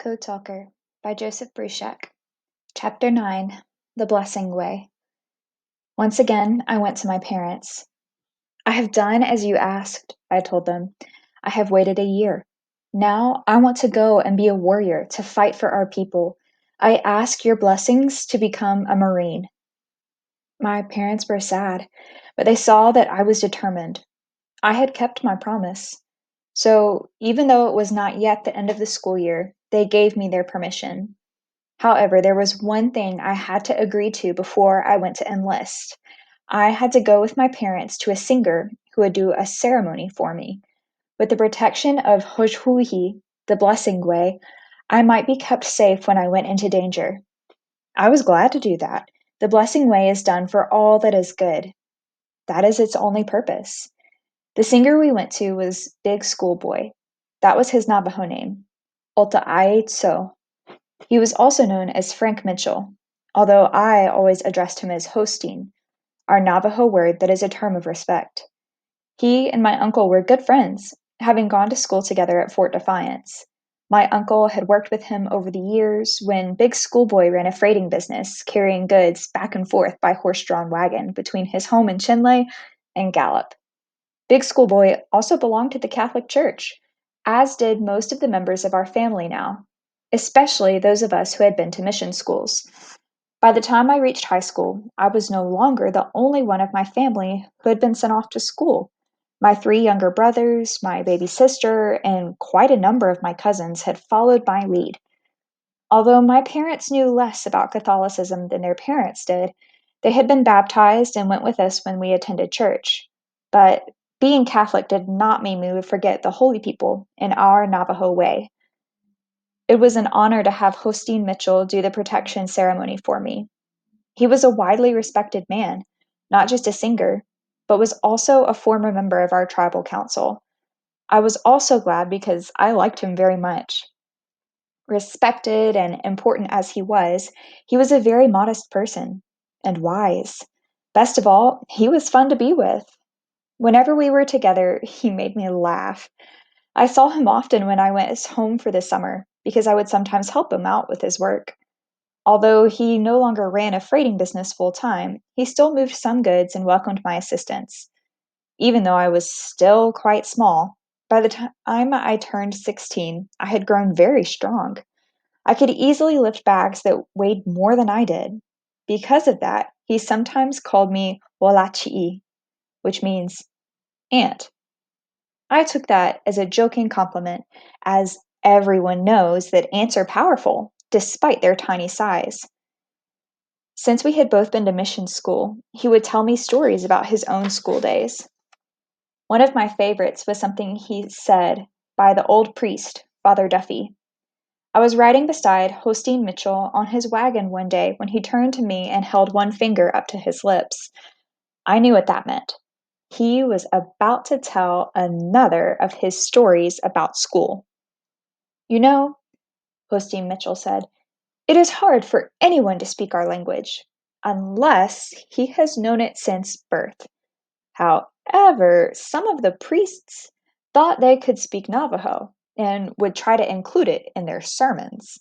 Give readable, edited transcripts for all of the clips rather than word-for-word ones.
Code Talker by Joseph Bruchac. Chapter 9 The Blessing Way. Once again, I went to my parents. I have done as you asked, I told them. I have waited a year. Now I want to go and be a warrior to fight for our people. I ask your blessings to become a Marine. My parents were sad, but they saw that I was determined. I had kept my promise. So, even though it was not yet the end of the school year, they gave me their permission. However, there was one thing I had to agree to before I went to enlist. I had to go with my parents to a singer who would do a ceremony for me. With the protection of Hojhuhi, the blessing way, I might be kept safe when I went into danger. I was glad to do that. The blessing way is done for all that is good. That is its only purpose. The singer we went to was Big Schoolboy. That was his Navajo name. Ota'ai Tso. He was also known as Frank Mitchell, although I always addressed him as Hosteen, our Navajo word that is a term of respect. He and my uncle were good friends, having gone to school together at Fort Defiance. My uncle had worked with him over the years when Big Schoolboy ran a freighting business, carrying goods back and forth by horse-drawn wagon between his home in Chinle and Gallup. Big Schoolboy also belonged to the Catholic Church, as did most of the members of our family now, especially those of us who had been to mission schools. By the time I reached high school, I was no longer the only one of my family who had been sent off to school. My 3 younger brothers, my baby sister, and quite a number of my cousins had followed my lead. Although my parents knew less about Catholicism than their parents did, they had been baptized and went with us when we attended church. But being Catholic did not mean we would forget the holy people in our Navajo way. It was an honor to have Hosteen Mitchell do the protection ceremony for me. He was a widely respected man, not just a singer, but was also a former member of our tribal council. I was also glad because I liked him very much. Respected and important as he was a very modest person and wise. Best of all, he was fun to be with. Whenever we were together, he made me laugh. I saw him often when I went home for the summer because I would sometimes help him out with his work. Although he no longer ran a freighting business full time, he still moved some goods and welcomed my assistance. Even though I was still quite small, by the time I turned 16, I had grown very strong. I could easily lift bags that weighed more than I did. Because of that, he sometimes called me Walachi'i, which means aunt. I took that as a joking compliment, as everyone knows that ants are powerful, despite their tiny size. Since we had both been to mission school, he would tell me stories about his own school days. One of my favorites was something he said by the old priest, Father Duffy. I was riding beside Hosteen Mitchell on his wagon one day when he turned to me and held one finger up to his lips. I knew what that meant. He was about to tell another of his stories about school. You know, Hosteen Mitchell said, it is hard for anyone to speak our language, unless he has known it since birth. However, some of the priests thought they could speak Navajo and would try to include it in their sermons.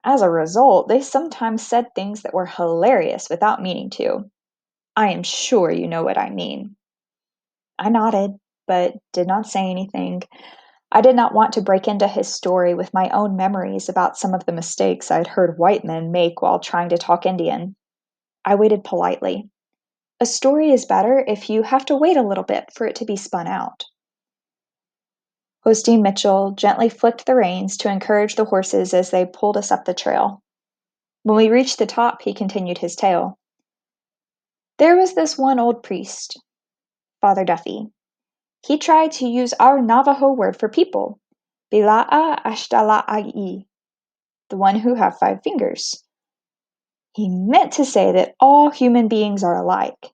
As a result, they sometimes said things that were hilarious without meaning to. I am sure you know what I mean. I nodded, but did not say anything. I did not want to break into his story with my own memories about some of the mistakes I'd heard white men make while trying to talk Indian. I waited politely. A story is better if you have to wait a little bit for it to be spun out. Hosteen Mitchell gently flicked the reins to encourage the horses as they pulled us up the trail. When we reached the top, he continued his tale. There was this one old priest, Father Duffy. He tried to use our Navajo word for people, Bila'a Ashtala'ai, the one who have 5 fingers. He meant to say that all human beings are alike.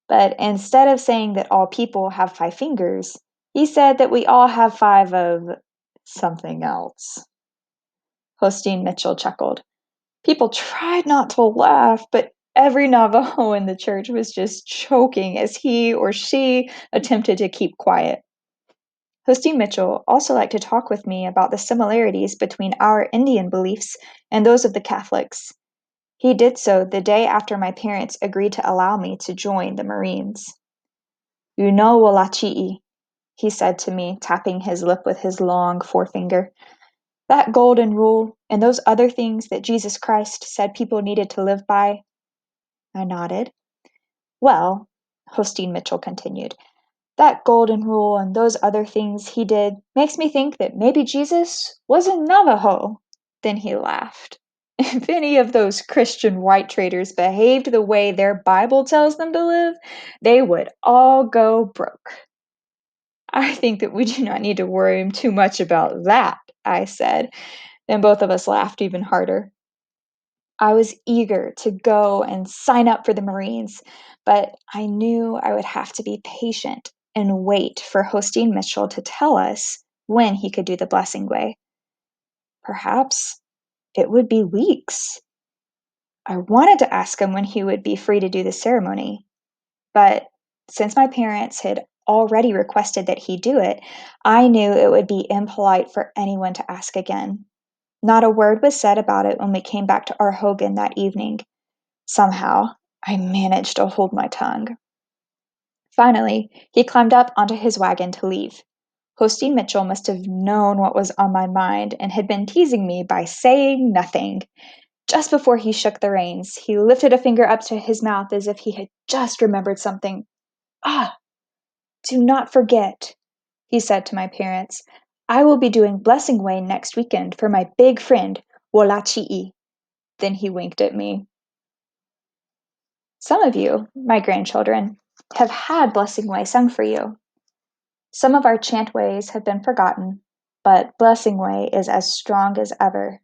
But instead of saying that all people have 5 fingers, he said that we all have 5 of something else. Hosteen Mitchell chuckled. People tried not to laugh, but every Navajo in the church was just choking as he or she attempted to keep quiet. Hosty Mitchell also liked to talk with me about the similarities between our Indian beliefs and those of the Catholics. He did so the day after my parents agreed to allow me to join the Marines. You know Walachi'i, he said to me, tapping his lip with his long forefinger. That golden rule and those other things that Jesus Christ said people needed to live by. I nodded. Well, Hosteen Mitchell continued, that golden rule and those other things he did makes me think that maybe Jesus was a Navajo. Then he laughed. If any of those Christian white traders behaved the way their Bible tells them to live, they would all go broke. I think that we do not need to worry too much about that, I said. Then both of us laughed even harder. I was eager to go and sign up for the Marines, but I knew I would have to be patient and wait for Hosteen Mitchell to tell us when he could do the blessing way. Perhaps it would be weeks. I wanted to ask him when he would be free to do the ceremony, but since my parents had already requested that he do it, I knew it would be impolite for anyone to ask again. Not a word was said about it when we came back to our Hogan that evening. Somehow, I managed to hold my tongue. Finally, he climbed up onto his wagon to leave. Hosteen Mitchell must have known what was on my mind and had been teasing me by saying nothing. Just before he shook the reins, he lifted a finger up to his mouth as if he had just remembered something. Ah, do not forget, he said to my parents. I will be doing Blessing Way next weekend for my big friend, Wolachi'i. Then he winked at me. Some of you, my grandchildren, have had Blessing Way sung for you. Some of our chant ways have been forgotten, but Blessing Way is as strong as ever.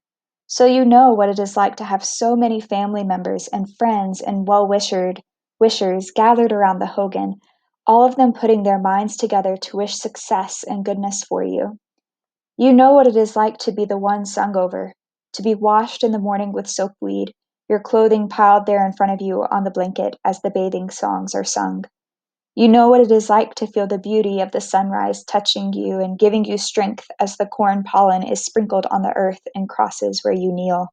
So you know what it is like to have so many family members and friends and wishers gathered around the Hogan, all of them putting their minds together to wish success and goodness for you. You know what it is like to be the one sung over, to be washed in the morning with soapweed, your clothing piled there in front of you on the blanket as the bathing songs are sung. You know what it is like to feel the beauty of the sunrise touching you and giving you strength as the corn pollen is sprinkled on the earth and crosses where you kneel.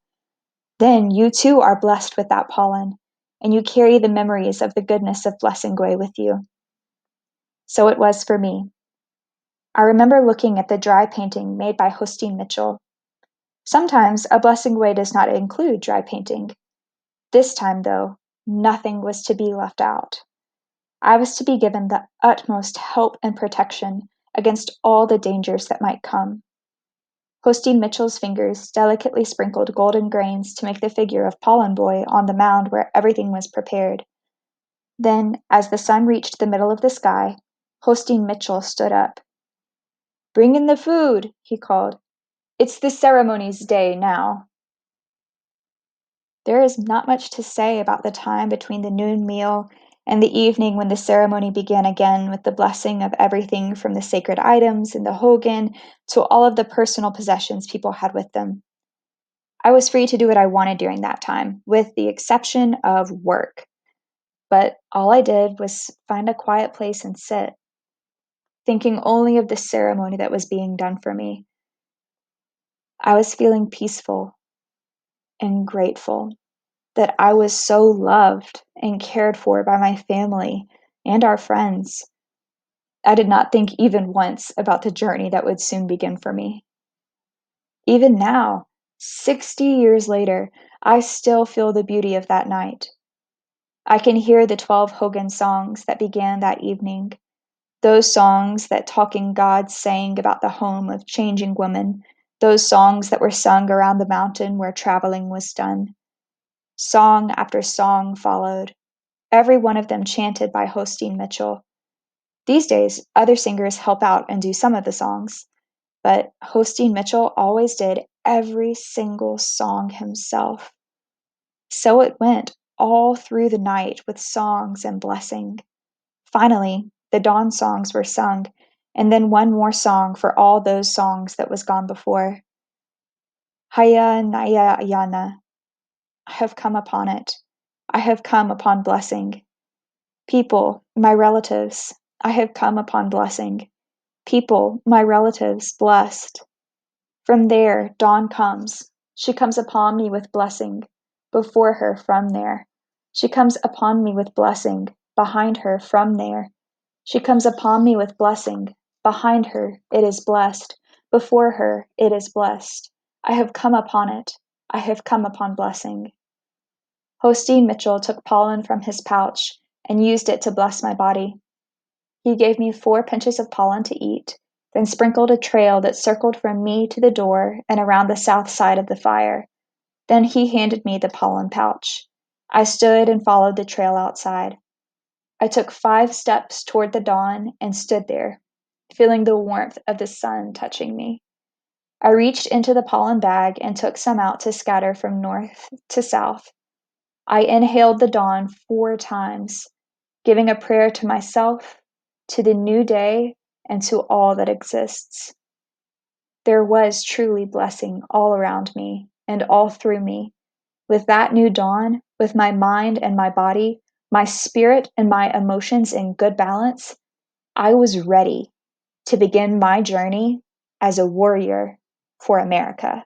Then you too are blessed with that pollen, and you carry the memories of the goodness of Blessing Way with you. So it was for me. I remember looking at the dry painting made by Hosteen Mitchell. Sometimes a Blessing Way does not include dry painting. This time, though, nothing was to be left out. I was to be given the utmost help and protection against all the dangers that might come. Hosteen Mitchell's fingers delicately sprinkled golden grains to make the figure of Pollen Boy on the mound where everything was prepared. Then, as the sun reached the middle of the sky, Hosteen Mitchell stood up. Bring in the food, he called. It's the ceremony's day now. There is not much to say about the time between the noon meal and the evening when the ceremony began again with the blessing of everything from the sacred items in the Hogan to all of the personal possessions people had with them. I was free to do what I wanted during that time, with the exception of work. But all I did was find a quiet place and sit, thinking only of the ceremony that was being done for me. I was feeling peaceful and grateful that I was so loved and cared for by my family and our friends. I did not think even once about the journey that would soon begin for me. Even now, 60 years later, I still feel the beauty of that night. I can hear the 12 Hogan songs that began that evening, those songs that talking gods sang about the home of changing women, those songs that were sung around the mountain where traveling was done. Song after song followed, every one of them chanted by Hosteen Mitchell. These days, other singers help out and do some of the songs, but Hosteen Mitchell always did every single song himself. So it went all through the night with songs and blessing. Finally, the dawn songs were sung, and then one more song for all those songs that was gone before. Haya Naya Ayana. I have come upon it. I have come upon blessing. People, my relatives, I have come upon blessing. people, my relatives, blessed. From there, dawn comes. She comes upon me with blessing. Before her, from there. She comes upon me with blessing. Behind her, from there. She comes upon me with blessing. Behind her, it is blessed. Before her, it is blessed. I have come upon it. I have come upon blessing. Hosteen Mitchell took pollen from his pouch and used it to bless my body. He gave me 4 pinches of pollen to eat, then sprinkled a trail that circled from me to the door and around the south side of the fire. Then he handed me the pollen pouch. I stood and followed the trail outside. I took 5 steps toward the dawn and stood there, feeling the warmth of the sun touching me. I reached into the pollen bag and took some out to scatter from north to south. I inhaled the dawn 4 times, giving a prayer to myself, to the new day, and to all that exists. There was truly blessing all around me and all through me. With that new dawn, with my mind and my body, my spirit and my emotions in good balance, I was ready to begin my journey as a warrior for America.